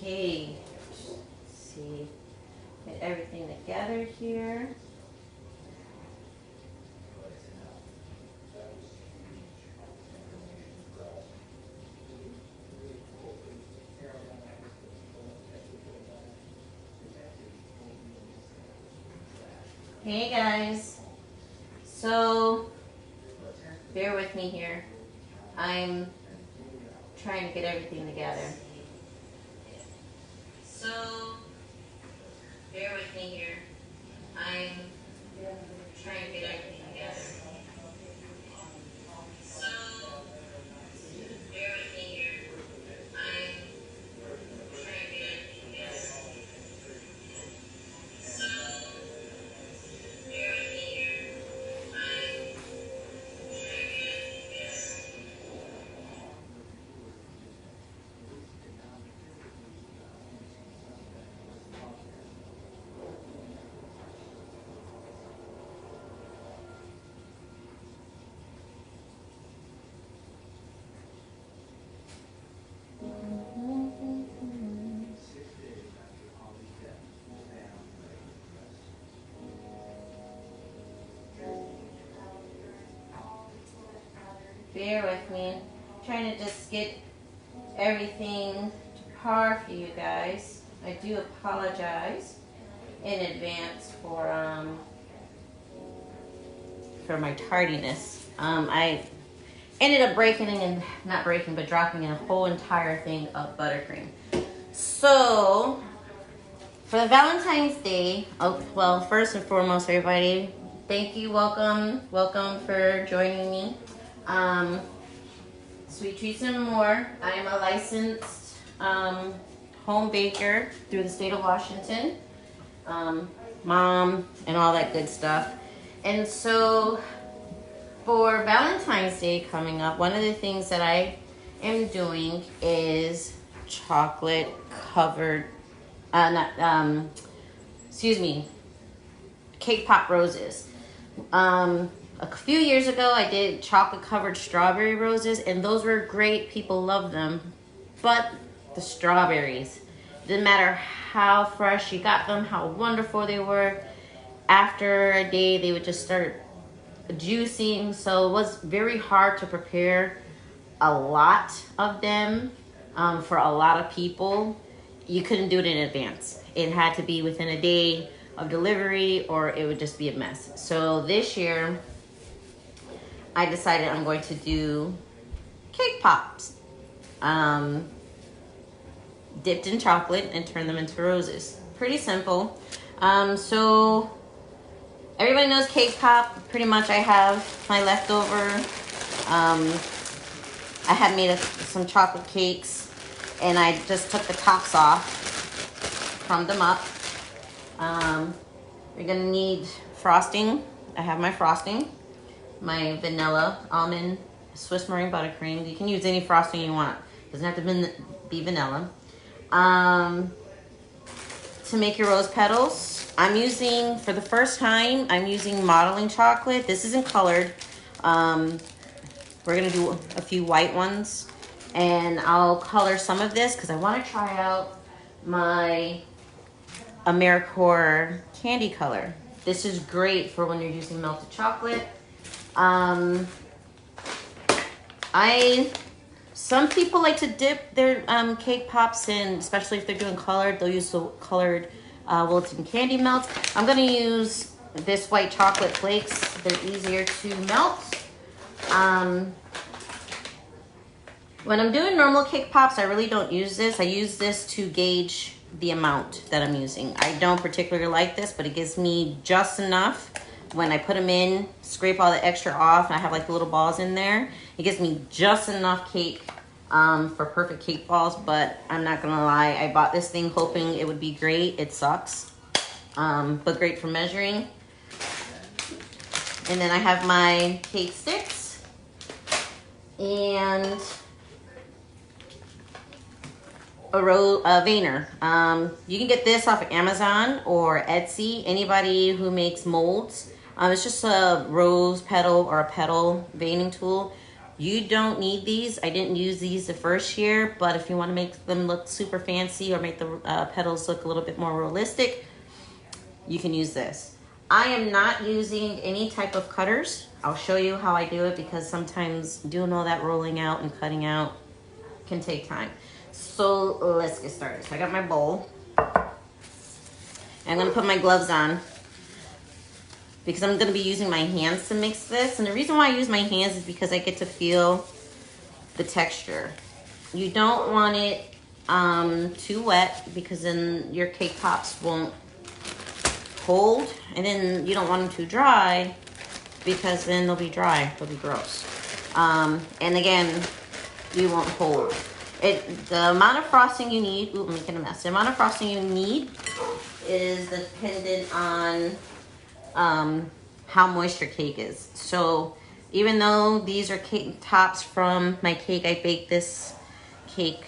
Okay, let's see, get everything together here. Hey guys, so bear with me here. I'm trying to get everything together. So bear with me here. I'm trying to get everything together. So bear with me here. I'm trying to get everything together. So bear with me here. I'm trying to get everything together. Bear with me. I'm trying to just get everything to par for you guys. I do apologize in advance for my tardiness. I ended up dropping a whole entire thing of buttercream. So for the Valentine's Day, well, first and foremost, everybody, thank you, welcome for joining me. Sweet Treats and More. I am a licensed home baker through the state of Washington, mom, and all that good stuff. And so for Valentine's Day coming up, one of the things that I am doing is chocolate covered, cake pop roses. A few years ago, I did chocolate covered strawberry roses, and those were great. People loved them. But the strawberries, didn't matter how fresh you got them, how wonderful they were, after a day, they would just start juicing. So it was very hard to prepare a lot of them for a lot of people. You couldn't do it in advance. It had to be within a day of delivery, or it would just be a mess. So this year, I decided I'm going to do cake pops, dipped in chocolate and turn them into roses. Pretty simple. So everybody knows cake pop. Pretty much I have my leftover. I had made some chocolate cakes, and I just took the tops off, crumbed them up. You're gonna need frosting. I have my frosting. My vanilla, almond, Swiss Marine buttercream. You can use any frosting you want. Doesn't have to be vanilla. To make your rose petals, I'm using, for the first time, I'm using modeling chocolate. This isn't colored. We're gonna do a few white ones, and I'll color some of this because I want to try out my AmeriCore candy color. This is great for when you're using melted chocolate. Some people like to dip their cake pops in, especially if they're doing colored. They'll use the colored Wilton candy melts. I'm gonna use this white chocolate flakes. They're easier to melt. When I'm doing normal cake pops, I really don't use this. I use this to gauge the amount that I'm using. I don't particularly like this, but it gives me just enough. When I put them in, scrape all the extra off, and I have like the little balls in there. It gives me just enough cake for perfect cake balls, but I'm not gonna lie, I bought this thing hoping it would be great. It sucks, but great for measuring. And then I have my cake sticks and a Vayner. You can get this off of Amazon or Etsy. Anybody who makes molds. It's just a rose petal or a petal veining tool. You don't need these. I didn't use these the first year, but if you want to make them look super fancy or make the petals look a little bit more realistic, you can use this. I am not using any type of cutters. I'll show you how I do it because sometimes doing all that rolling out and cutting out can take time. So let's get started. So I got my bowl. I'm gonna put my gloves on because I'm gonna be using my hands to mix this. And the reason why I use my hands is because I get to feel the texture. You don't want it too wet because then your cake pops won't hold, and then you don't want them too dry because then they'll be dry, they'll be gross. And again, you won't hold. The amount of frosting you need, ooh, I'm making a mess. The amount of frosting you need is dependent on how moist your cake is. So even though these are cake tops from my cake, I baked this cake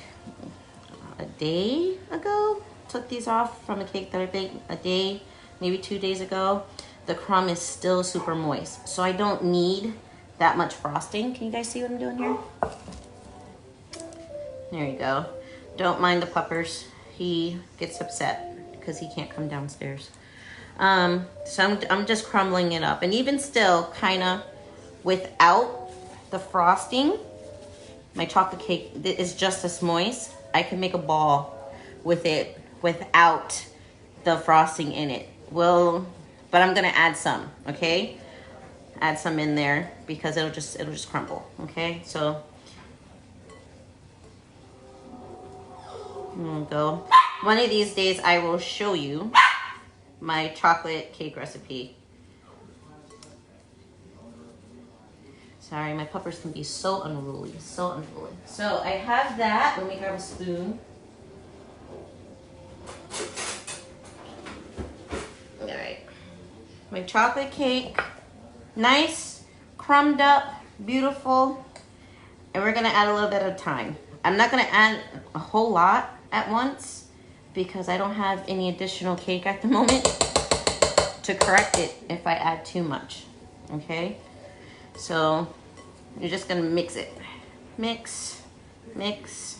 a day ago. Took these off from a cake that I baked a day, maybe 2 days ago. The crumb is still super moist, so I don't need that much frosting. Can you guys see what I'm doing here? There you go. Don't mind the puppers. He gets upset because he can't come downstairs. So I'm just crumbling it up. And even still, kind of without the frosting, my chocolate cake is just as moist. I can make a ball with it without the frosting in it. Well, but I'm gonna add some, okay? Add some in there because it'll just crumble, okay? So there we go. One of these days I will show you my chocolate cake recipe. Sorry, my puppers can be so unruly, so unruly. So I have that. Let me grab a spoon. All right. My chocolate cake, nice, crumbed up, beautiful. And we're gonna add a little bit of thyme. I'm not gonna add a whole lot at once because I don't have any additional cake at the moment to correct it if I add too much, okay? So you're just gonna mix it. Mix, mix,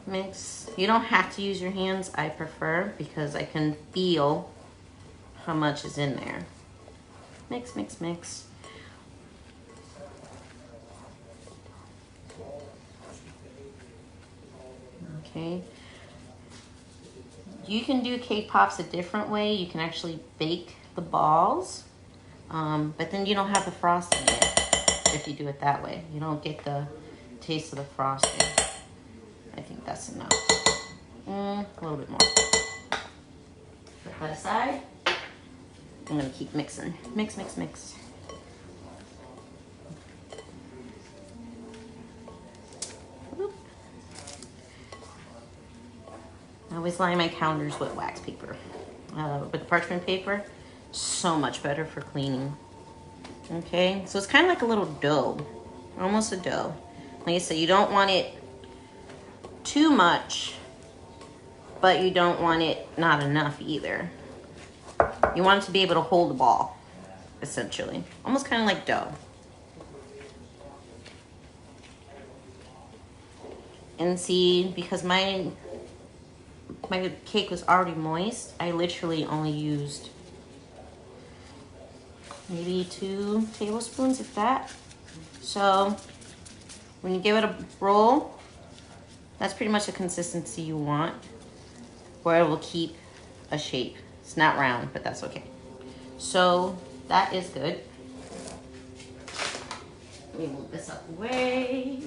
mix. You don't have to use your hands, I prefer, because I can feel how much is in there. Mix, mix, mix. Okay. You can do cake pops a different way. You can actually bake the balls, but then you don't have the frosting in it if you do it that way. You don't get the taste of the frosting. I think that's enough. A little bit more. Put that aside. I'm gonna keep mixing. Mix, mix, mix. Oop. I always line my counters with wax paper. With parchment paper, so much better for cleaning. Okay, so it's kind of like a little dough, almost a dough. Like I said, you don't want it too much, but you don't want it not enough either. You want it to be able to hold the ball, essentially. Almost kind of like dough. And see, because my cake was already moist, I literally only used maybe 2 tablespoons, if that. So when you give it a roll, that's pretty much the consistency you want, where it will keep a shape. It's not round, but that's okay. So that is good. Let me move this up away.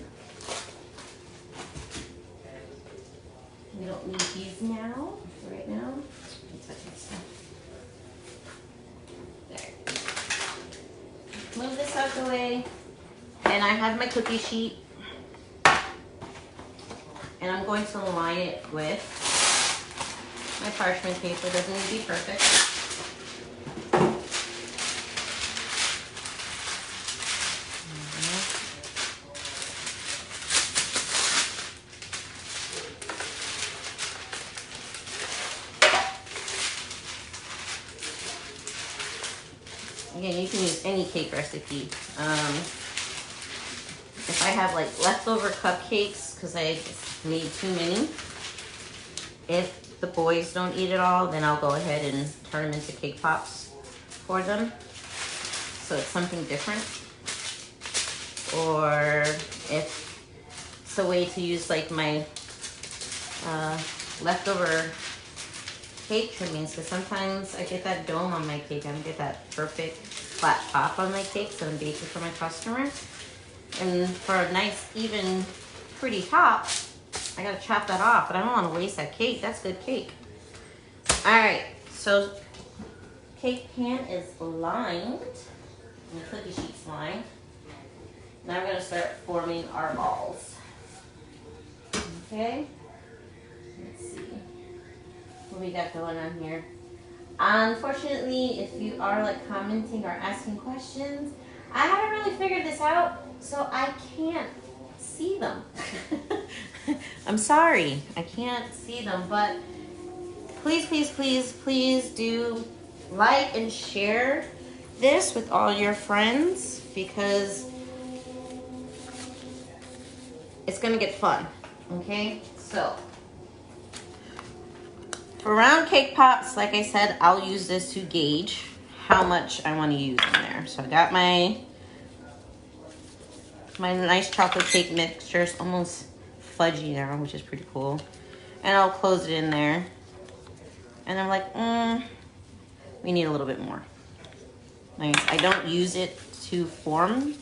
We don't need these now, right now. There. Move this out of the way. And I have my cookie sheet. And I'm going to line it with my parchment paper. Doesn't need to be perfect. Again, you can use any cake recipe. if I have like leftover cupcakes, because I made too many, if the boys don't eat it all, then I'll go ahead and turn them into cake pops for them. So it's something different. Or if it's a way to use like my leftover cake trimmings, because sometimes I get that dome on my cake. I don't get that perfect flat top on my cake, so I'm baking for my customer. And for a nice, even, pretty top, I gotta chop that off, but I don't want to waste that cake. That's good cake. All right, so cake pan is lined, and the cookie sheet's lined. Now we're gonna start forming our balls. Okay, let's see what we got going on here. Unfortunately, if you are like commenting or asking questions, I haven't really figured this out, so I can't see them. I'm sorry, I can't see them, but please, please, please, please do like and share this with all your friends, because it's gonna get fun. Okay, so for round cake pops, like I said, I'll use this to gauge how much I want to use in there. So I got my nice chocolate cake mixture. It's almost fudgy now, which is pretty cool. And I'll close it in there. And I'm like, we need a little bit more. Nice. I don't use it to form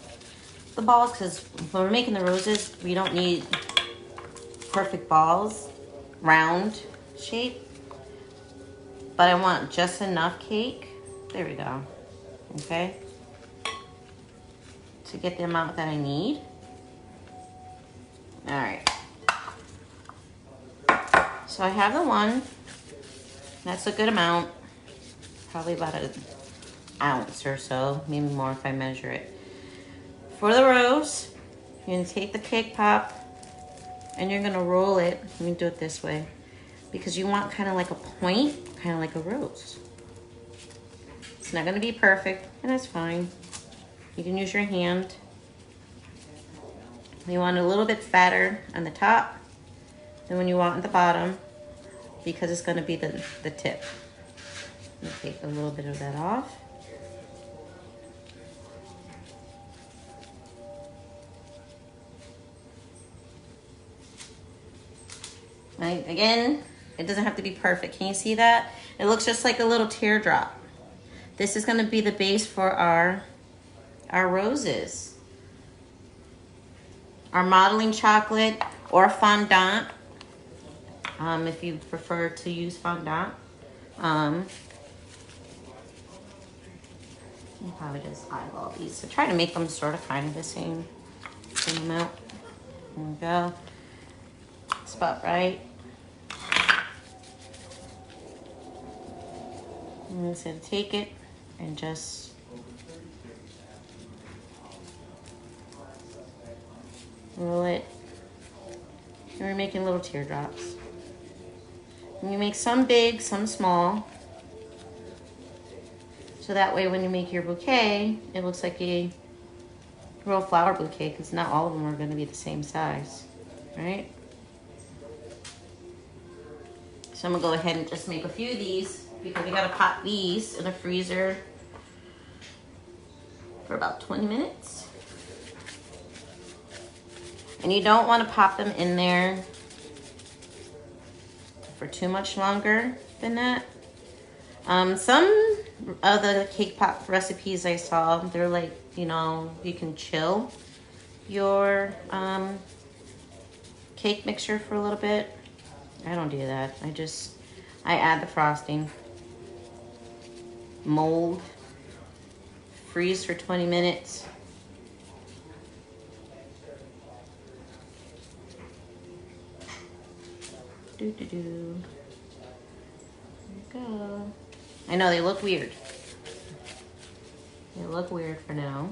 the balls, because when we're making the roses, we don't need perfect balls, round shape. But I want just enough cake. There we go. Okay. To get the amount that I need. All right. So I have the one. That's a good amount. Probably about an ounce or so. Maybe more if I measure it. For the rose, you're going to take the cake pop and you're going to roll it. Let me do it this way. Because you want kind of like a point, kind of like a rose. It's not going to be perfect, and that's fine. You can use your hand. You want it a little bit fatter on the top than when you want at the bottom, because it's going to be the tip. Let me take a little bit of that off. Right, again, it doesn't have to be perfect. Can you see that? It looks just like a little teardrop. This is going to be the base for our roses. Our modeling chocolate or fondant, if you prefer to use fondant. You probably just eyeball these. So try to make them sort of kind of the same amount. There we go. Spot right. I'm just going to take it and just roll it. And we're making little teardrops. And you make some big, some small. So that way when you make your bouquet, it looks like a real flower bouquet, because not all of them are going to be the same size, right? So I'm going to go ahead and just make a few of these, because we got to pop these in the freezer for about 20 minutes. And you don't want to pop them in there for too much longer than that. Some of the cake pop recipes I saw, they're like, you know, you can chill your cake mixture for a little bit. I don't do that. I add the frosting, mold, freeze for 20 minutes. There we go. I know they look weird. They look weird for now.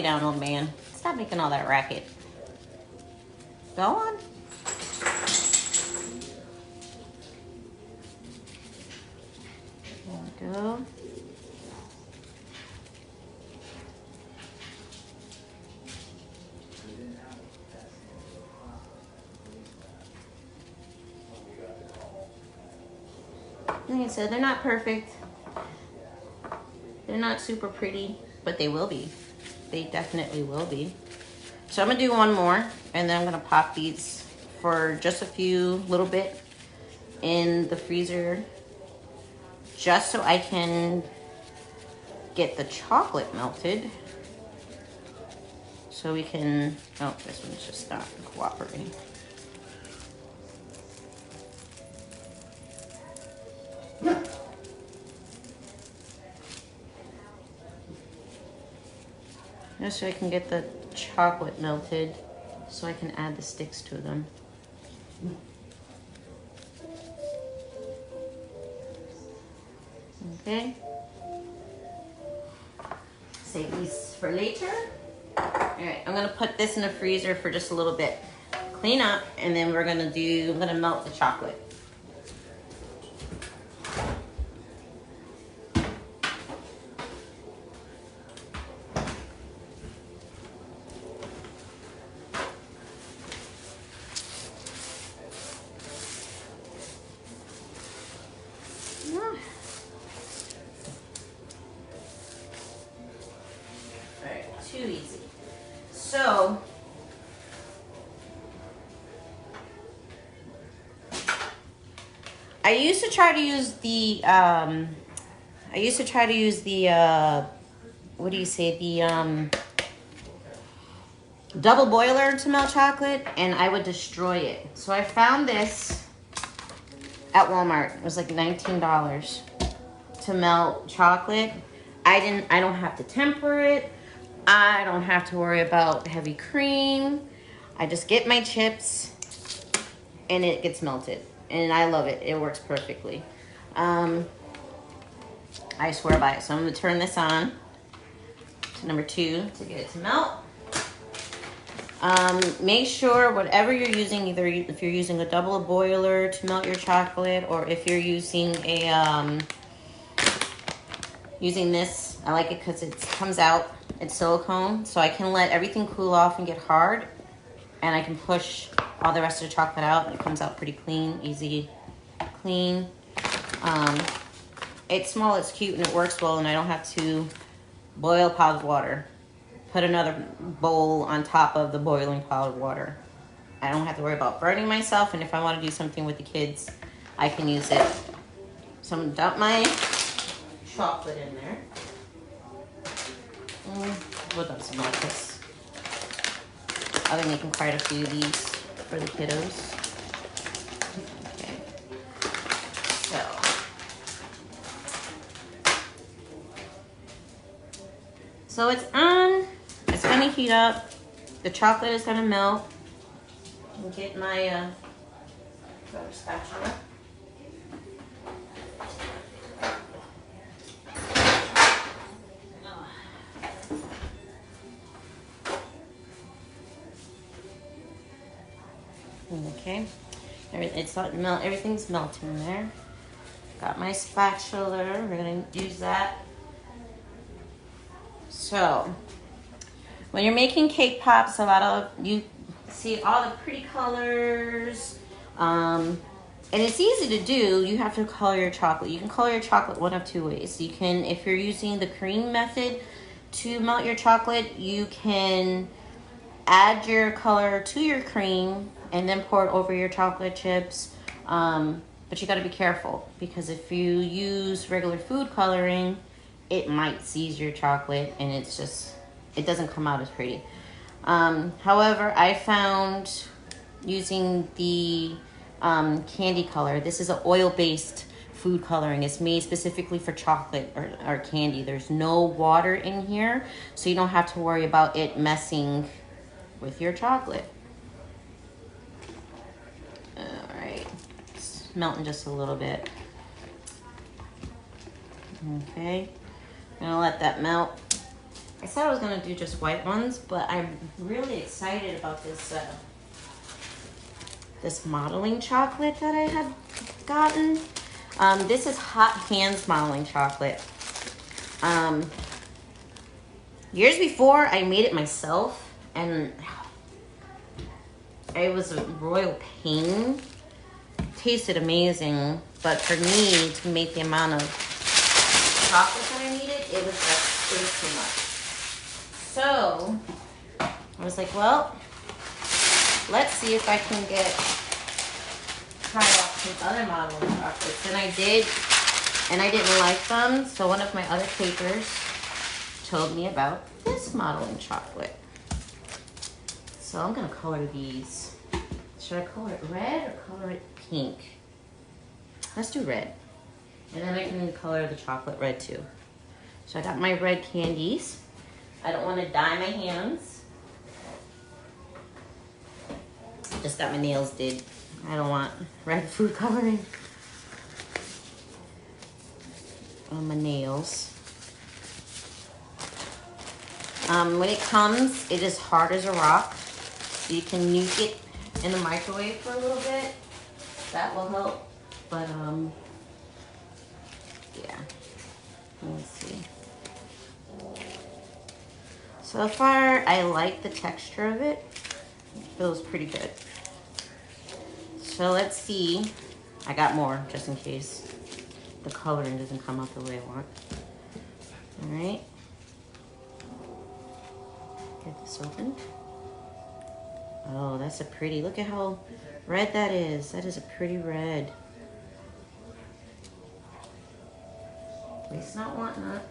down, old man. Stop making all that racket. Go on. There we go. Like I said, they're not perfect. They're not super pretty, but they will be. They definitely will be. So I'm gonna do one more, and then I'm gonna pop these for just a few little bit in the freezer, just so I can get the chocolate melted. So we can, oh, this one's just not cooperating. Just so I can get the chocolate melted, so I can add the sticks to them. Okay. Save these for later. All right, I'm gonna put this in the freezer for just a little bit. Clean up, and then I'm gonna melt the chocolate. Too easy. So I used to try to use the what do you say, the double boiler to melt chocolate, and I would destroy it. So I found this at Walmart. It was like $19 to melt chocolate. I don't have to temper it. I don't have to worry about heavy cream. I just get my chips and it gets melted. And I love it. It works perfectly. I swear by it. So I'm going to turn this on to number 2 to get it to melt. Make sure whatever you're using, either if you're using a double boiler to melt your chocolate, or if you're using a using this, I like it because it comes out, it's silicone, so I can let everything cool off and get hard, and I can push all the rest of the chocolate out, and it comes out pretty clean, easy, clean. It's small, it's cute, and it works well, and I don't have to boil powdered water. Put another bowl on top of the boiling powdered water. I don't have to worry about burning myself, and if I want to do something with the kids, I can use it. So I'm gonna dump my chocolate in there. We'll dump some like this. I've been making quite a few of these for the kiddos. Okay. So it's on. It's gonna heat up. The chocolate is gonna melt. I'll get my spatula. Okay, everything's melting there. Got my spatula, we're gonna use that. So, when you're making cake pops, you see all the pretty colors, and it's easy to do. You have to color your chocolate. You can color your chocolate one of 2 ways. You can, if you're using the cream method to melt your chocolate, you can add your color to your cream and then pour it over your chocolate chips. But you gotta be careful, because if you use regular food coloring, it might seize your chocolate and it doesn't come out as pretty. However, I found using the candy color, this is an oil-based food coloring. It's made specifically for chocolate or candy. There's no water in here, so you don't have to worry about it messing with your chocolate. All right, it's melting just a little bit. Okay, I'm gonna let that melt. I said I was gonna do just white ones, but I'm really excited about this this modeling chocolate that I had gotten. This is Hot Hands modeling chocolate. Years before, I made it myself, and it was a royal pain. Tasted amazing, but for me to make the amount of chocolate that I needed, it was too much. So I was like, well, let's see if I can try out some other modeling chocolates. And I did, and I didn't like them. So one of my other papers told me about this modeling chocolate. So I'm gonna color these. Should I color it red or color it pink? Let's do red. And then I can color the chocolate red too. So I got my red candies. I don't want to dye my hands. Just got my nails did. I don't want red food coloring on my nails. When it comes, it is hard as a rock. So you can nuke it in the microwave for a little bit. That will help. But yeah. Let's see. So far, I like the texture of it. It feels pretty good. So let's see. I got more just in case the coloring doesn't come out the way I want. All right. Get this open. Oh, that's a pretty, look at how red that is. That is a pretty red. Waste not, want not.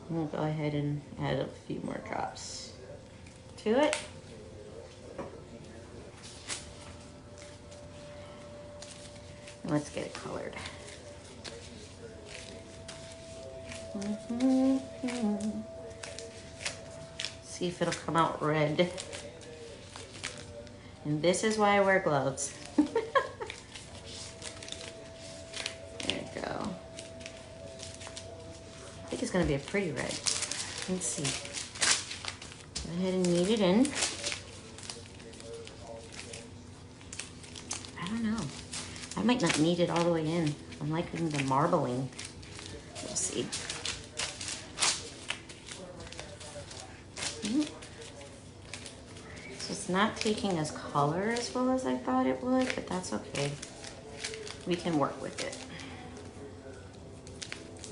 I'm gonna go ahead and add a few more drops to it. And let's get it colored. See if it'll come out red. And this is why I wear gloves. There you go. I think it's gonna be a pretty red. Let's see. Go ahead and knead it in. I don't know. I might not knead it all the way in. I'm liking the marbling. We'll see. So it's not taking as color as well as I thought it would, but that's okay. We can work with it.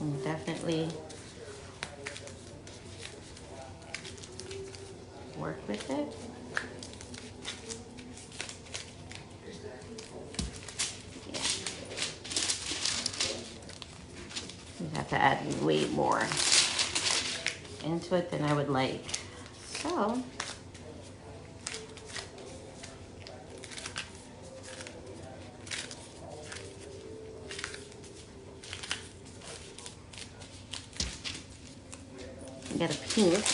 And definitely work with it. Yeah. You have to add way more into it than I would like. So I got a pink,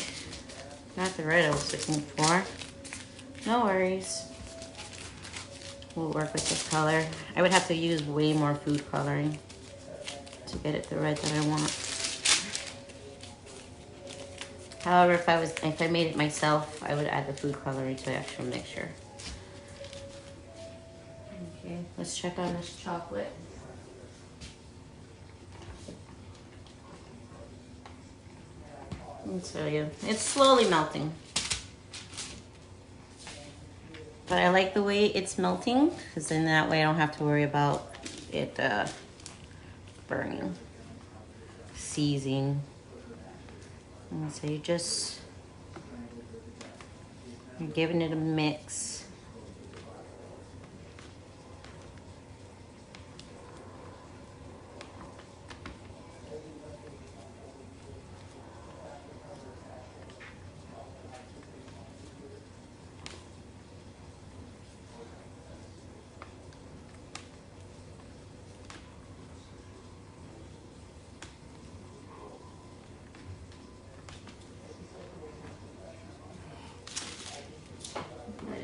not the red I was looking for. No worries. We'll work with this color. I would have to use way more food coloring to get it the red that I want. However, if I made it myself, I would add the food coloring to the actual mixture. Okay, let's check on this chocolate. I'll tell you, it's slowly melting. But I like the way it's melting, because then that way I don't have to worry about it burning, seizing. And so you're giving it a mix.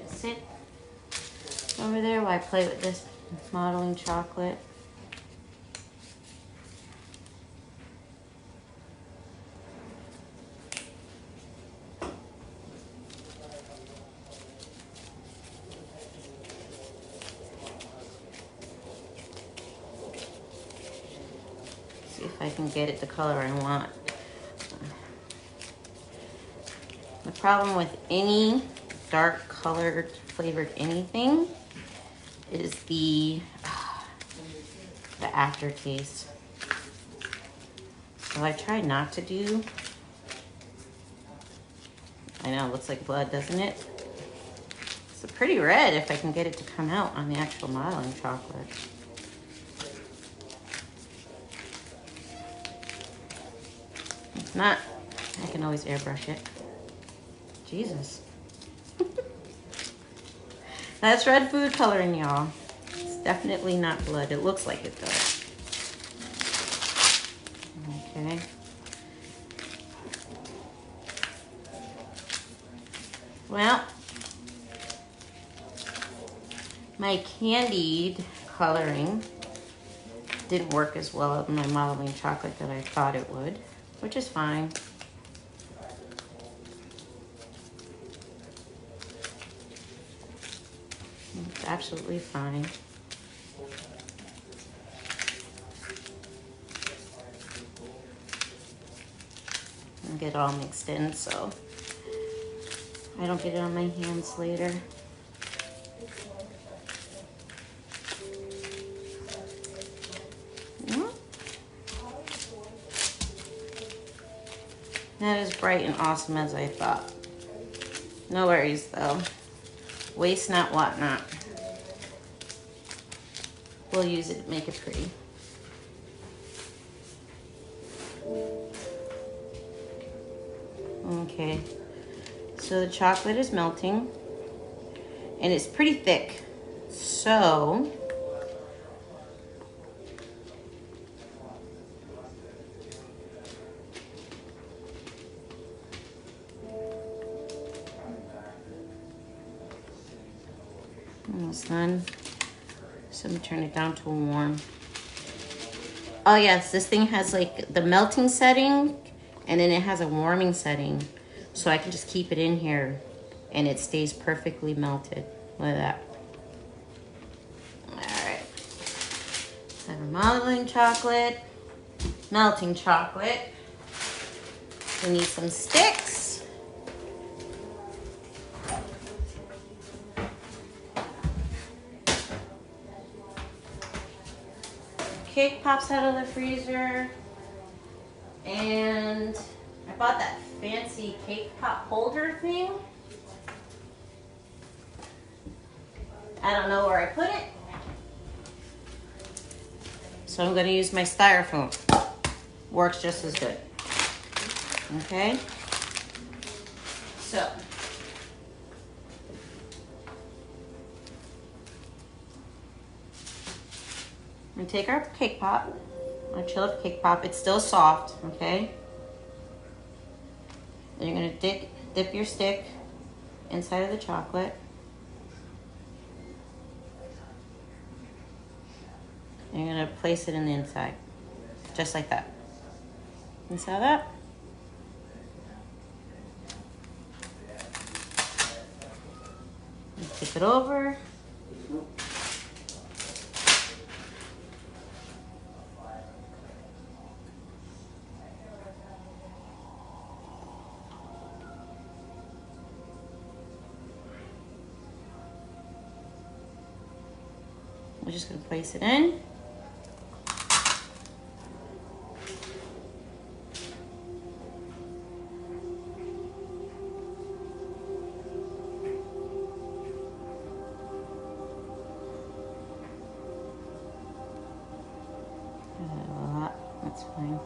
Sit over there while I play with this modeling chocolate. I can get it the color I want. The problem with any dark colored flavored anything is the aftertaste. So I try not to do. I know, it looks like blood, doesn't it? It's pretty red if I can get it to come out on the actual modeling chocolate. If not, I can always airbrush it. Jesus. That's red food coloring, y'all. It's definitely not blood. It looks like it though. Okay. Well, my candied coloring didn't work as well in my modeling chocolate that I thought it would, which is fine. It's absolutely fine. And get it all mixed in so I don't get it on my hands later. Not as bright and awesome as I thought. No worries though. Waste not, want not. We'll use it to make it pretty. Okay, so the chocolate is melting and it's pretty thick. So almost done. So I'm gonna turn it down to warm. Oh yes, this thing has like the melting setting and then it has a warming setting. So I can just keep it in here and it stays perfectly melted. Look at that. All right. So I have a modeling chocolate, melting chocolate. We need some sticks. Cake pops out of the freezer. And I bought that fancy cake pop holder thing. I don't know where I put it. So I'm gonna use my styrofoam. Works just as good. Okay? So. I'm gonna take our cake pop, our chilled cake pop. It's still soft, okay? Then you're gonna dip your stick inside of the chocolate. And you're gonna place it in the inside, just like that. Inside that. Tip it over. We're just gonna place it in. That's fine.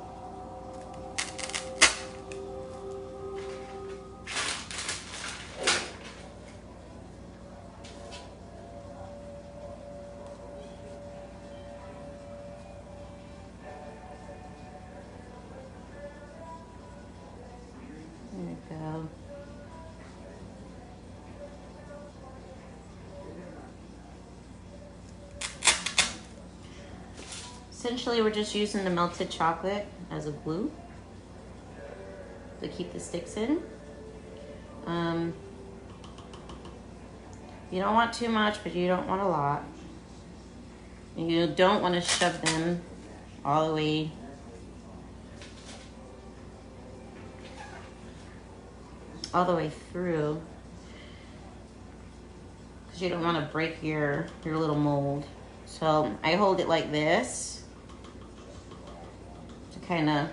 There we go. Essentially, we're just using the melted chocolate as a glue to keep the sticks in. You don't want too much, but you don't want a lot. And you don't want to shove them all the way all the way through, because you don't want to break your little mold. So I hold it like this to kind of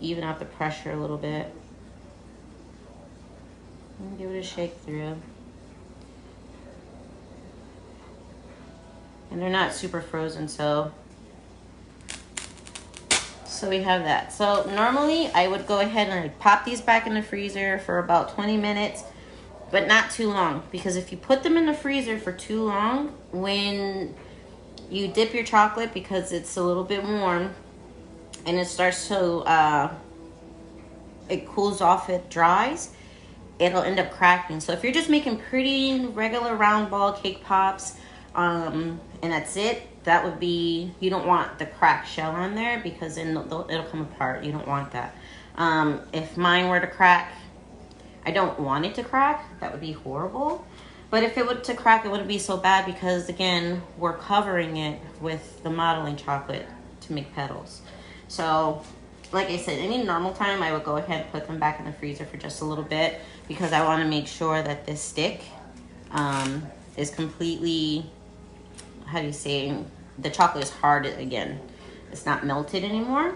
even out the pressure a little bit. And give it a shake through. And they're not super frozen, so we have that. So normally I would go ahead and I'd pop these back in the freezer for about 20 minutes, but not too long, because if you put them in the freezer for too long, when you dip your chocolate, because it's a little bit warm and it starts to it cools off, it dries, it'll end up cracking. So if you're just making pretty regular round ball cake pops, and that's it, that would be, you don't want the cracked shell on there, because then it'll come apart. You don't want that. If mine were to crack, I don't want it to crack. That would be horrible. But if it were to crack, it wouldn't be so bad, because again, we're covering it with the modeling chocolate to make petals. So like I said, any normal time, I would go ahead and put them back in the freezer for just a little bit, because I want to make sure that this stick is completely, how do you say, the chocolate is hard again. It's not melted anymore.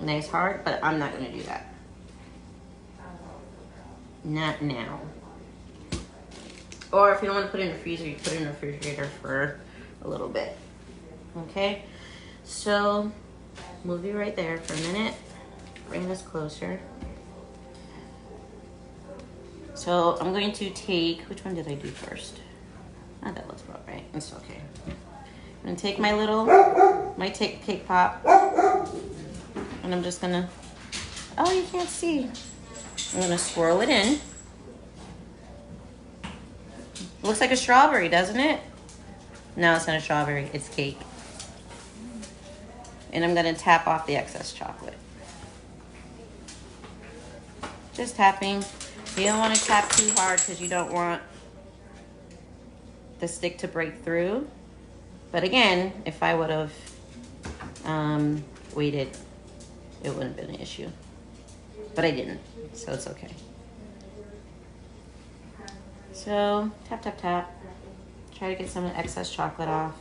Nice hard, but I'm not going to do that. Not now. Or if you don't want to put it in the freezer, you put it in the refrigerator for a little bit. Okay? So, move you right there for a minute. Bring this closer. So, I'm going to take, which one did I do first? Oh, that looks about right. It's okay. I'm gonna take my cake pop, and I'm just gonna, oh, you can't see. I'm gonna swirl it in. Looks like a strawberry, doesn't it? No, it's not a strawberry, it's cake. And I'm gonna tap off the excess chocolate. Just tapping. You don't wanna tap too hard, because you don't want the stick to break through. But again, if I would have waited, it wouldn't have been an issue. But I didn't, so it's okay. So, tap, tap, tap. Try to get some of the excess chocolate off.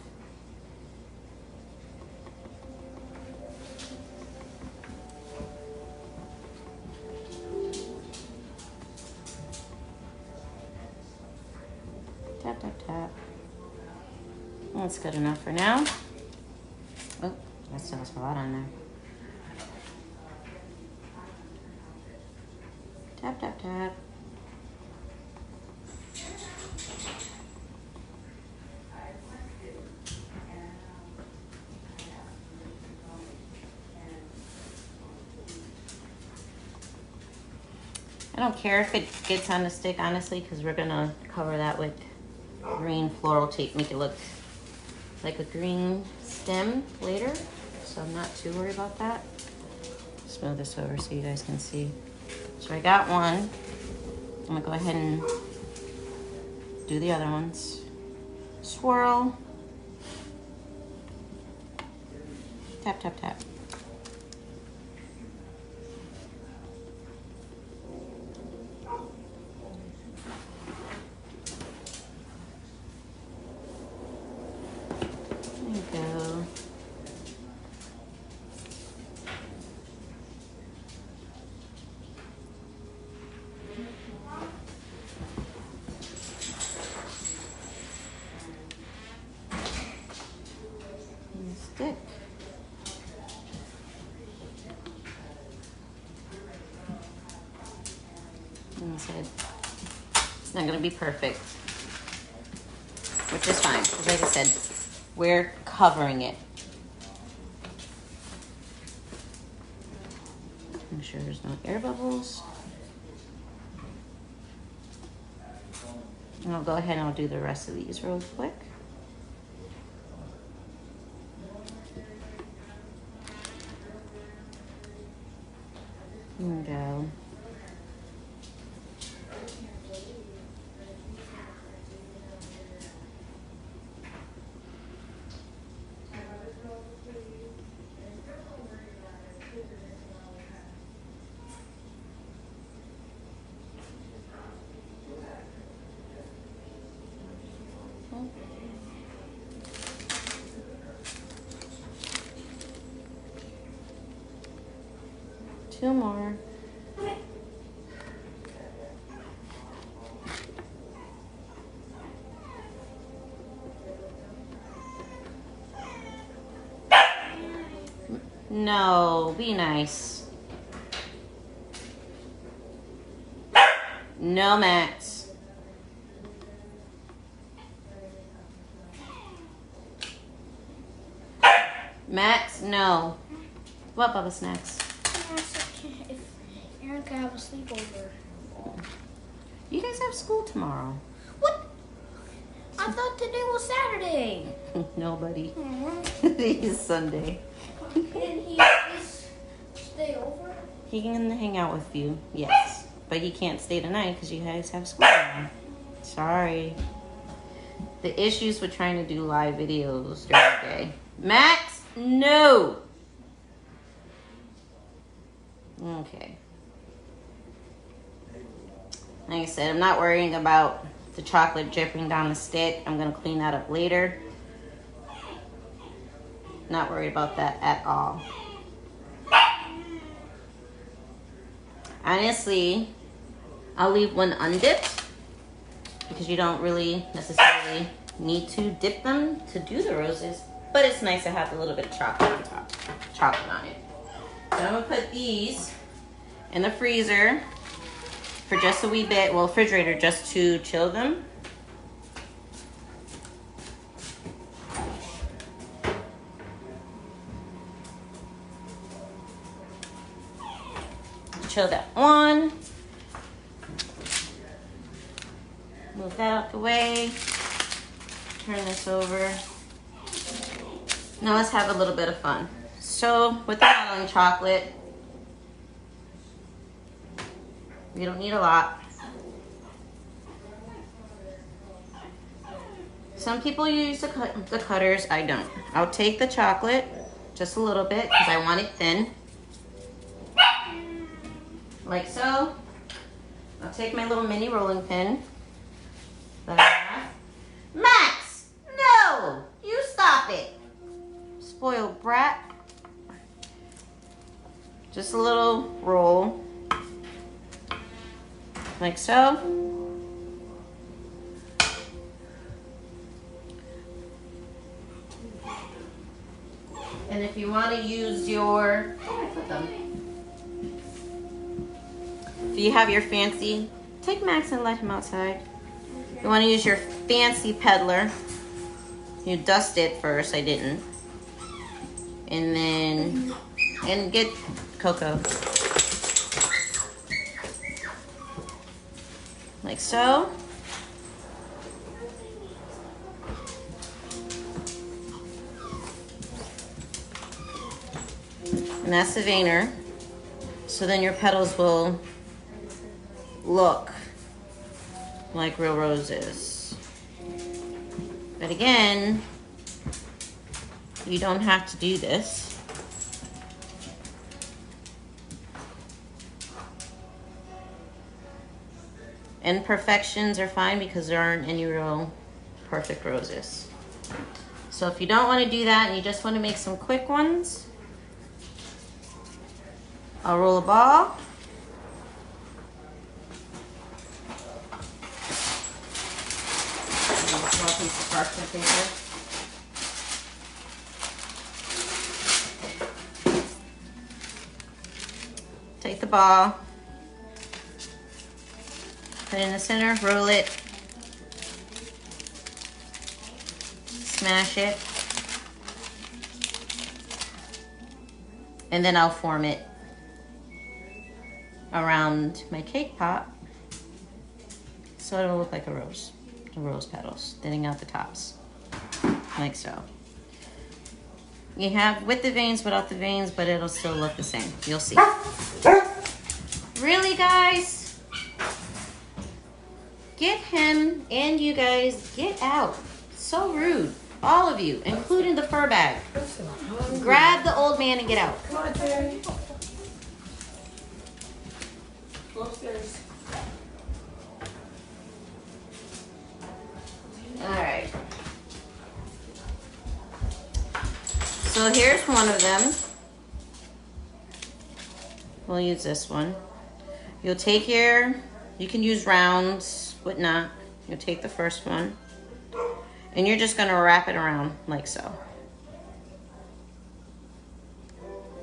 Tap, tap, tap. That's good enough for now. Oh, that still has a lot on there. Tap, tap, tap. I don't care if it gets on the stick, honestly, because we're gonna cover that with green floral tape, make it look like a green stem later. So I'm not too worried about that. Smooth this over so you guys can see. So I got one. I'm gonna go ahead and do the other ones. Swirl. Tap, tap, tap. There you go. Stick. And I said, it's not going to be perfect, which is fine, because like I said, we're covering it. Make sure there's no air bubbles. And I'll go ahead and I'll do the rest of these real quick. There we go. 2 more. No, be nice. No, Max. Max, no. What, Bubba Snacks? If Aaron could have a sleepover. You guys have school tomorrow. What? I thought today was Saturday. Nobody. Today is Sunday. Can he just stay over? He can hang out with you, yes. But he can't stay tonight because you guys have school tomorrow. Sorry. The issues with trying to do live videos during the day. Max, no. Okay. Like I said, I'm not worrying about the chocolate dripping down the stick. I'm going to clean that up later. Not worried about that at all. Honestly, I'll leave one undipped because you don't really necessarily need to dip them to do the roses. But it's nice to have a little bit of chocolate on top. Chocolate on it. So I'm going to put these in the freezer for just a wee bit. Well, refrigerator, just to chill them. Chill that one. Move that out the way. Turn this over. Now let's have a little bit of fun. So with the almond chocolate, we don't need a lot. Some people use the cutters. I don't. I'll take the chocolate, just a little bit, because I want it thin. Like so. I'll take my little mini rolling pin that I have. Max! No! You stop it! Spoiled brat. Just a little roll. Like so. And if you want to use your... Oh, I put them. If you have your fancy, take Max and let him outside. If you want to use your fancy peddler, you dust it first. I didn't. And then, and get Coco. Like so. And that's the veiner. So then your petals will look like real roses. But again, you don't have to do this. Imperfections are fine because there aren't any real perfect roses. So if you don't want to do that and you just want to make some quick ones, I'll roll a ball. Parchment paper. Take the ball, put it in the center, roll it, smash it, and then I'll form it around my cake pop so it'll look like a rose. The rose petals, thinning out the tops, like so. You have with the veins, without the veins, but it'll still look the same. You'll see. Really, guys? Get him and you guys, get out. So rude. All of you, including the fur bag. Grab the old man and get out. Come on, Terry. Go upstairs. Alright. So here's one of them. We'll use this one. You'll take your, you can use rounds, whatnot. You'll take the first one and you're just gonna wrap it around like so.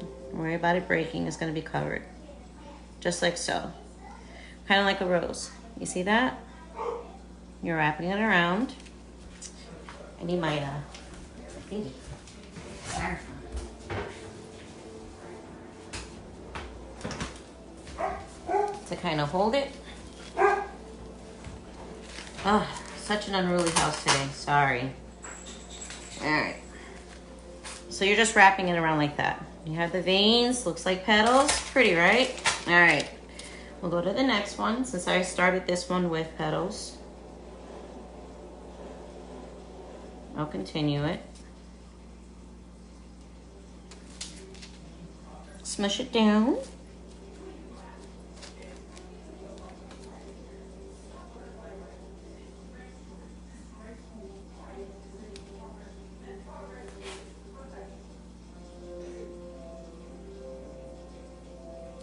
Don't worry about it breaking, it's gonna be covered. Just like so. Kind of like a rose. You see that? You're wrapping it around. I need my thingy. To kind of hold it. Oh, such an unruly house today. Sorry. All right. So you're just wrapping it around like that. You have the veins, looks like petals. Pretty, right? All right. We'll go to the next one since I started this one with petals. I'll continue it. Smush it down.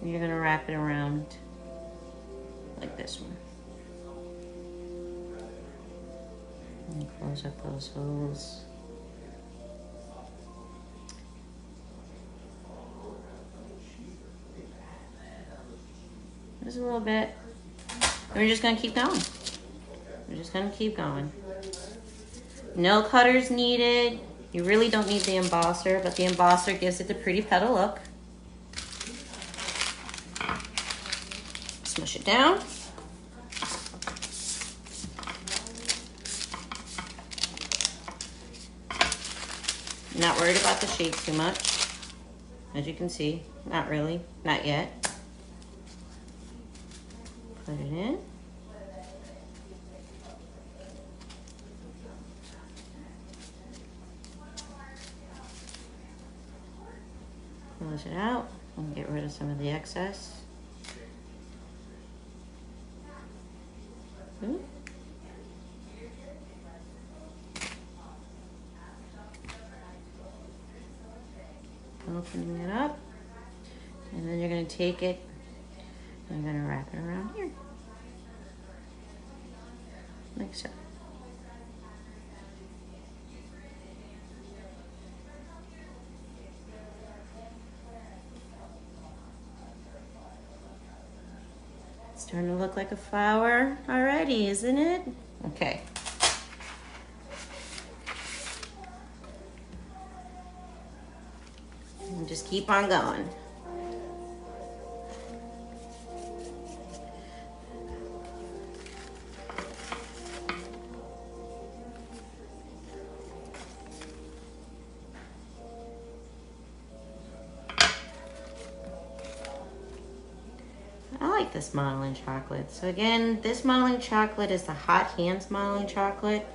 You're gonna wrap it around like this one. And close up those holes. Just a little bit. And we're just gonna keep going. We're just gonna keep going. No cutters needed. You really don't need the embosser, but the embosser gives it the pretty petal look. Smush it down. Not worried about the shape too much. As you can see, not really, not yet. Put it in. Close it out and get rid of some of the excess. Ooh. Opening it up, and then you're going to take it and you're going to wrap it around here, like so. It's starting to look like a flower already, isn't it? Okay. And just keep on going. I like this modeling chocolate. So again, this modeling chocolate is the Hot Hands modeling chocolate.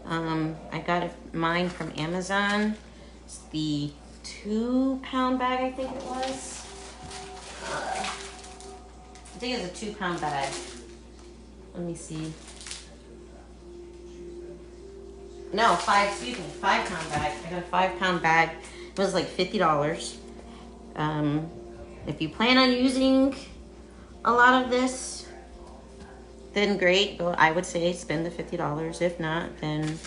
I got mine from Amazon. It's the 2-pound bag, I think it was. I think it's a 2-pound bag. Let me see. No, 5-pound bag. I got a 5-pound bag. It was like $50. If you plan on using a lot of this, then great. But I would say spend the $50. If not, then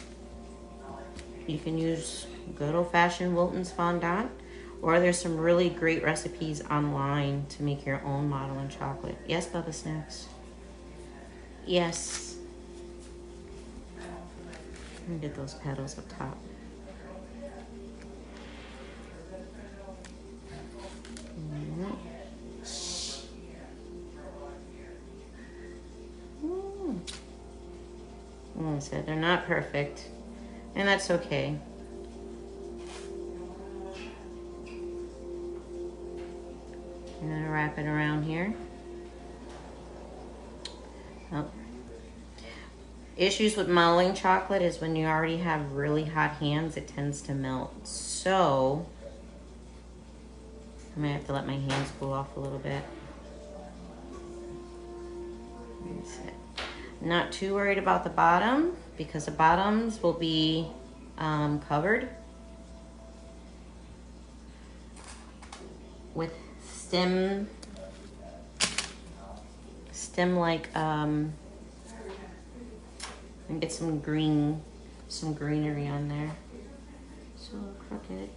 you can use good old-fashioned Wilton's fondant, or there's some really great recipes online to make your own modeling chocolate. Yes, Bubba Snacks. Yes. Let me get those petals up top. So they're not perfect, and that's okay. I'm gonna wrap it around here. Oh. Issues with modeling chocolate is when you already have really hot hands, it tends to melt. So I might have to let my hands cool off a little bit. That's it. Not too worried about the bottom because the bottoms will be covered with stem stem like and get some greenery on there. So crooked.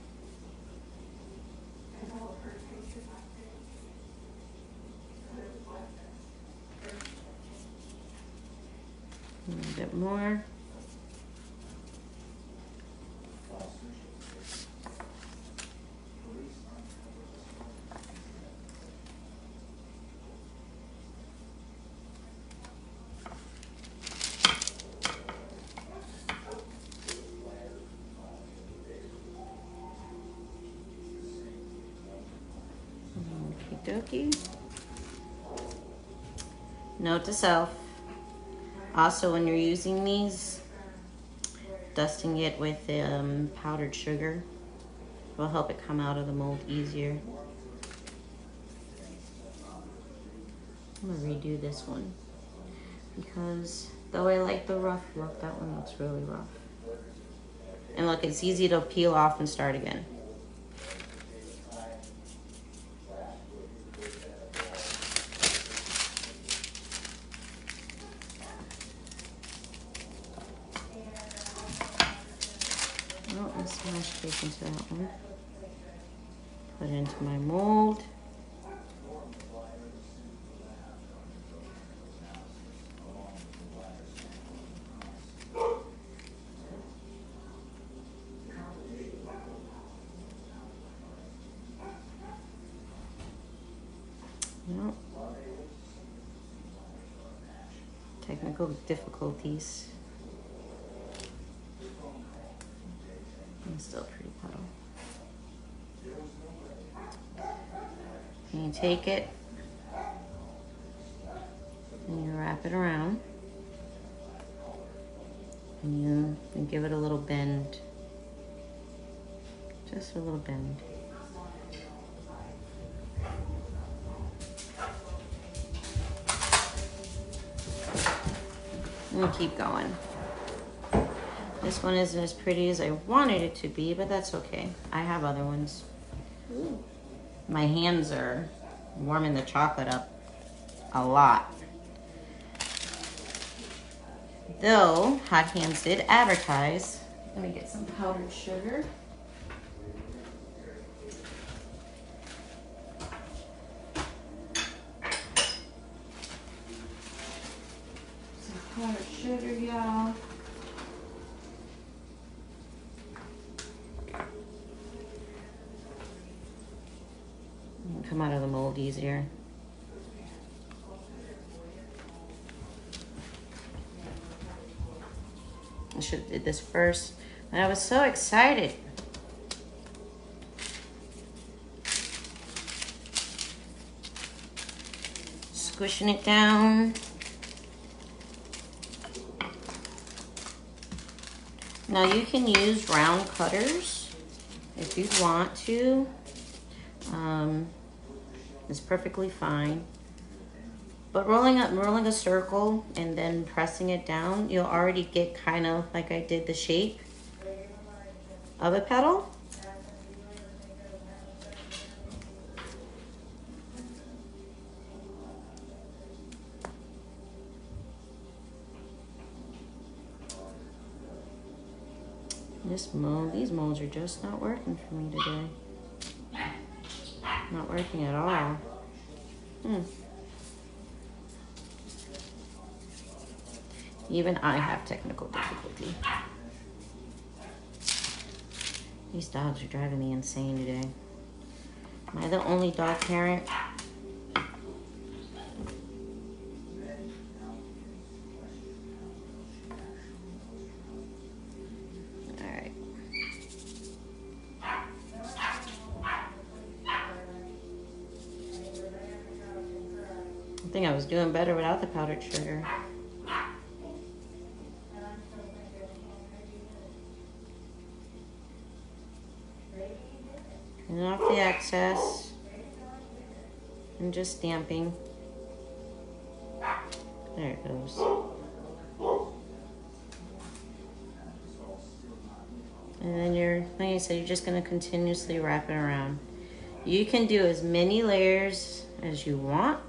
A little bit more. Okie dokie. Note to self. Also, when you're using these, dusting it with powdered sugar will help it come out of the mold easier. I'm gonna redo this one because though I like the rough look, that one looks really rough. And look, it's easy to peel off and start again. Oh, let's smash cake into that one. Put it into my mold. Yep. Technical difficulties. And still pretty puddle. And you take it and you wrap it around and you give it a little bend. Just a little bend. And we'll keep going. This one isn't as pretty as I wanted it to be, but that's okay. I have other ones. Ooh. My hands are warming the chocolate up a lot. Though Hot Hands did advertise. Let me get some powdered sugar. Some powdered sugar, y'all. Come out of the mold easier. I should have did this first, but I was so excited. Squishing it down. Now you can use round cutters if you want to. It's perfectly fine. But rolling a circle and then pressing it down, you'll already get kind of like I did the shape of a petal. These molds are just not working for me today. Not working at all. Even I have technical difficulty. These dogs are driving me insane today. Am I the only dog parent? Alright. I think I was doing better without the powdered sugar. And off the excess. And just stamping. There it goes. And then like I said, you're just going to continuously wrap it around. You can do as many layers as you want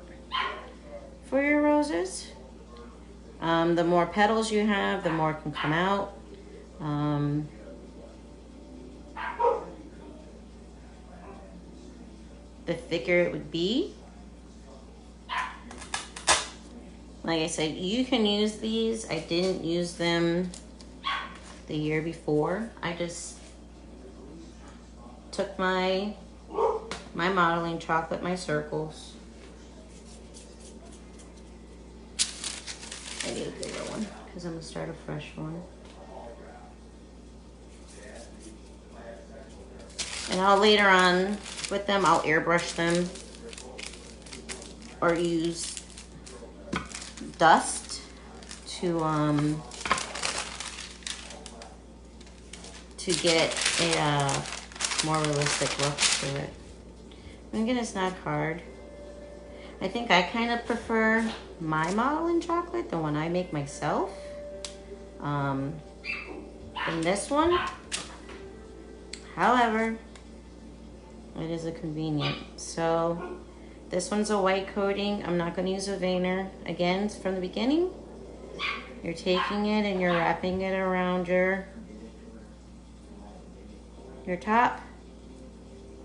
for your roses. roses. The more petals you have, the more can come out. The thicker it would be. Like I said, you can use these. I didn't use them the year before. I just took my modeling chocolate, my circles. I need a bigger one because I'm gonna start a fresh one. And I'll later on with them, I'll airbrush them or use dust to get a more realistic look to it. And again, it's not hard. I think I kind of prefer my modeling chocolate, the one I make myself, than this one. However, it is a convenient. So this one's a white coating. I'm not going to use a veiner. Again, from the beginning, you're taking it and you're wrapping it around your top,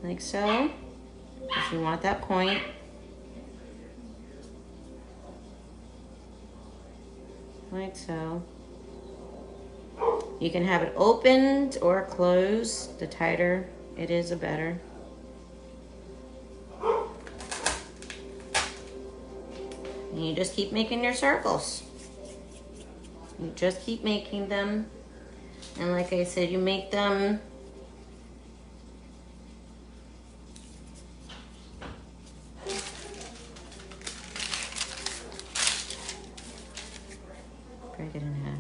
like so, if you want that point. Like so. You can have it opened or closed. The tighter it is, the better. And you just keep making your circles. You just keep making them. And like I said, you make them break it in half.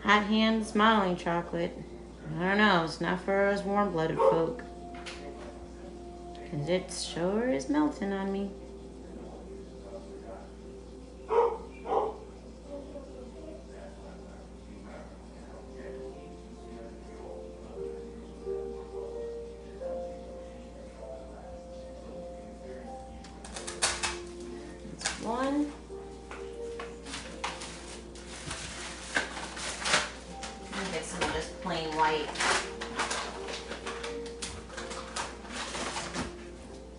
Hot Hands modeling chocolate. I don't know, it's not for us warm-blooded folk. Cause it sure is melting on me. That's one. Get some just plain white.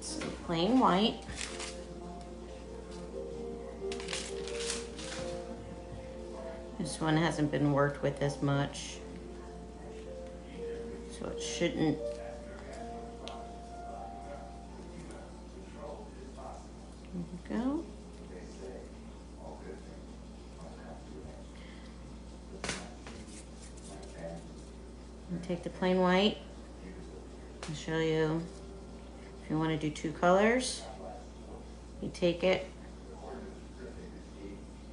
Some plain white. This one hasn't been worked with as much, so it shouldn't. There we go. Take the plain white. I'll show you if you want to do two colors. You take it,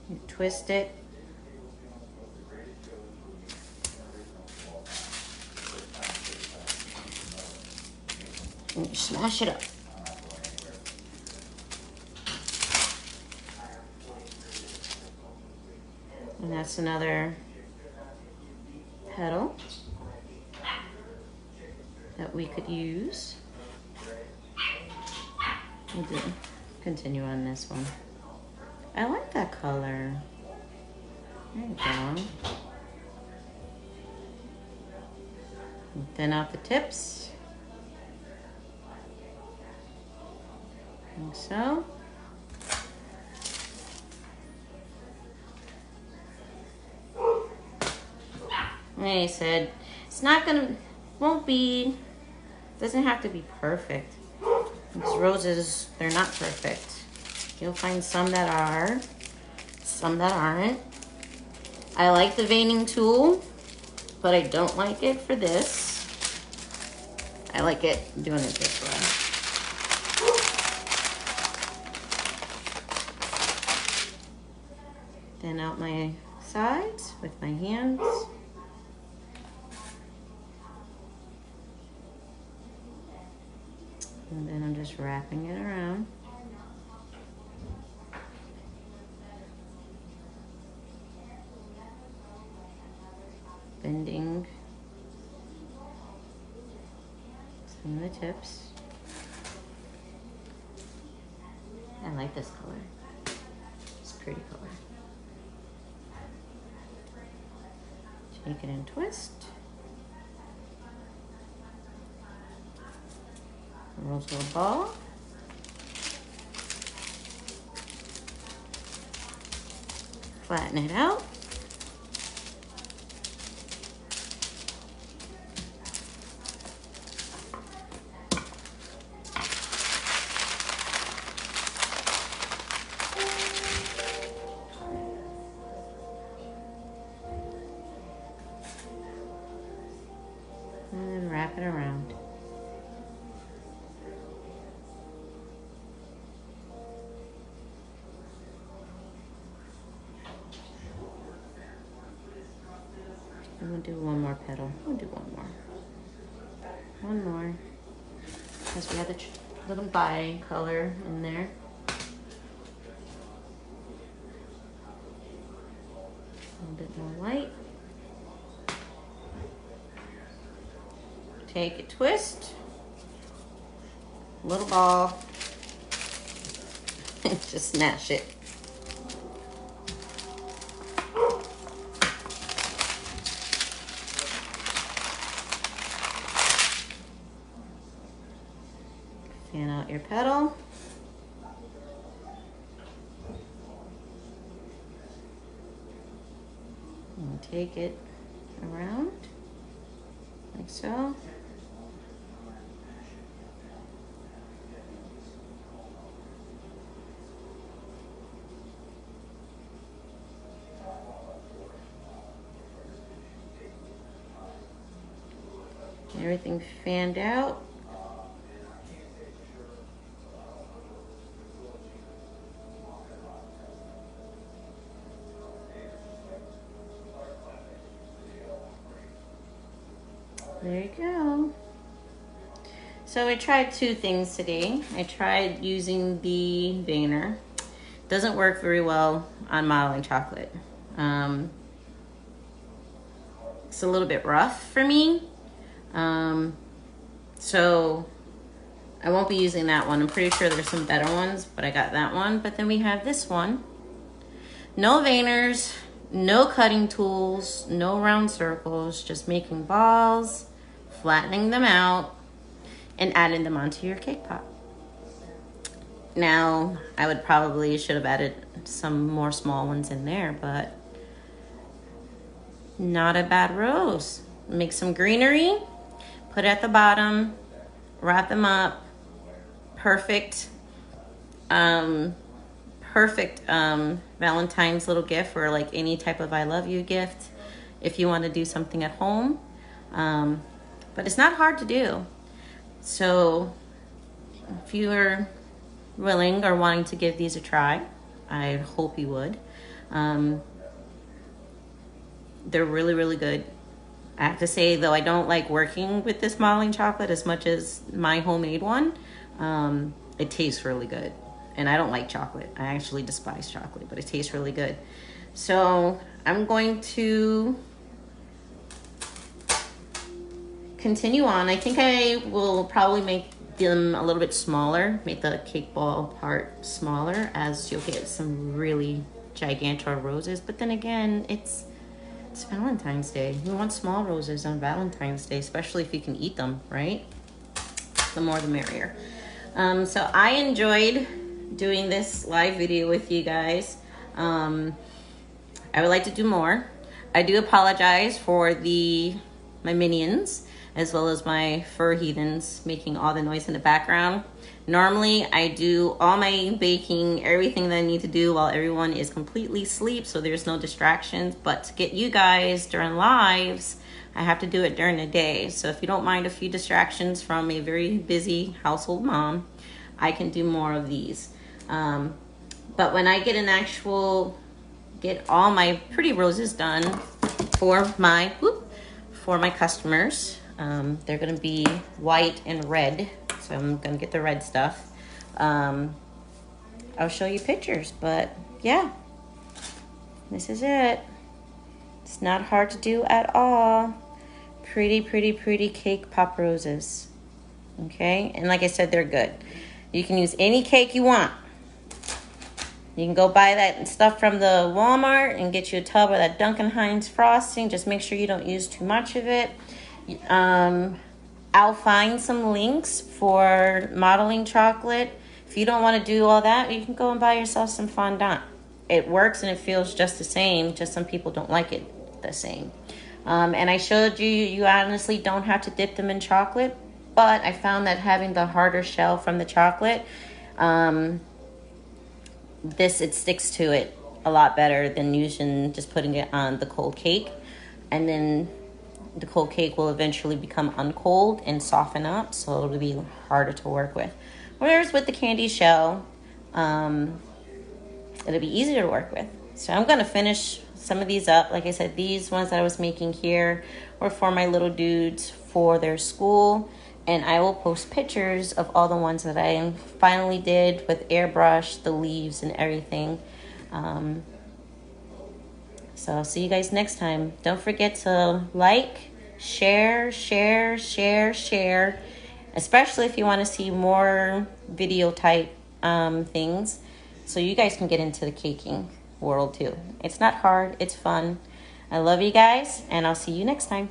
you twist it, and you smash it up. And that's another petal that we could use. We'll continue on this one. I like that color. There you go. Thin out the tips. Like so. Like I said, it's not gonna, won't be, doesn't have to be perfect. These roses, they're not perfect. You'll find some that are, some that aren't. I like the veining tool, but I don't like it for this. I like it doing it this way. Thin out with my hands. And then I'm just wrapping it around. Bending some of the tips. I like this color. It's a pretty color. Take it and twist. Roll to a ball. Flatten it out. And then wrap it around. I'm gonna do one more petal. We'll do one more. One more. Because we have the little bi-color in there. A little bit more white. Take a twist. Little ball. And just smash it. Fan out your petal. And take it around like so. Everything fanned out. There you go. So I tried two things today. I tried using the Vayner. Doesn't work very well on modeling chocolate. It's a little bit rough for me. So I won't be using that one. I'm pretty sure there's some better ones, but I got that one. But then we have this one. No Vayners, no cutting tools, no round circles, just making balls, flattening them out, and adding them onto your cake pop. Now, I would probably should have added some more small ones in there, but not a bad rose. Make some greenery, put it at the bottom, wrap them up. Perfect, Valentine's little gift, or like any type of I love you gift if you want to do something at home. But it's not hard to do. So if you are willing or wanting to give these a try, I hope you would. They're really, really good. I have to say, though, I don't like working with this modeling chocolate as much as my homemade one. It tastes really good. And I don't like chocolate. I actually despise chocolate, but it tastes really good. So I'm going to continue on. I think I will probably make them a little bit smaller, make the cake ball part smaller, as you'll get some really gigantic roses. But then again, it's Valentine's Day. We want small roses on Valentine's Day, especially if you can eat them, right? The more the merrier. So I enjoyed doing this live video with you guys. I would like to do more. I do apologize for my minions, as well as my fur heathens making all the noise in the background. Normally, I do all my baking, everything that I need to do while everyone is completely asleep, so there's no distractions. But to get you guys during lives, I have to do it during the day. So if you don't mind a few distractions from a very busy household mom, I can do more of these. But when I get get all my pretty roses done for my customers. They're gonna be white and red, so I'm gonna get the red stuff. I'll show you pictures, but yeah, this is it. It's not hard to do at all. Pretty, pretty, pretty cake pop roses. Okay, and like I said, they're good. You can use any cake you want. You can go buy that stuff from the Walmart and get you a tub of that Duncan Hines frosting. Just make sure you don't use too much of it. I'll find some links for modeling chocolate. If you don't want to do all that, you can go and buy yourself some fondant. It works and it feels just the same, just some people don't like it the same. And I showed you, you honestly don't have to dip them in chocolate, but I found that having the harder shell from the chocolate, it sticks to it a lot better than using just putting it on the cold cake. And then the cold cake will eventually become uncold and soften up, so it'll be harder to work with. Whereas with the candy shell, it'll be easier to work with. So I'm going to finish some of these up. Like I said, these ones that I was making here were for my little dudes for their school. And I will post pictures of all the ones that I finally did with airbrush, the leaves and everything. So I'll see you guys next time. Don't forget to like, share, especially if you want to see more video type things, so you guys can get into the caking world too. It's not hard, it's fun. I love you guys, and I'll see you next time.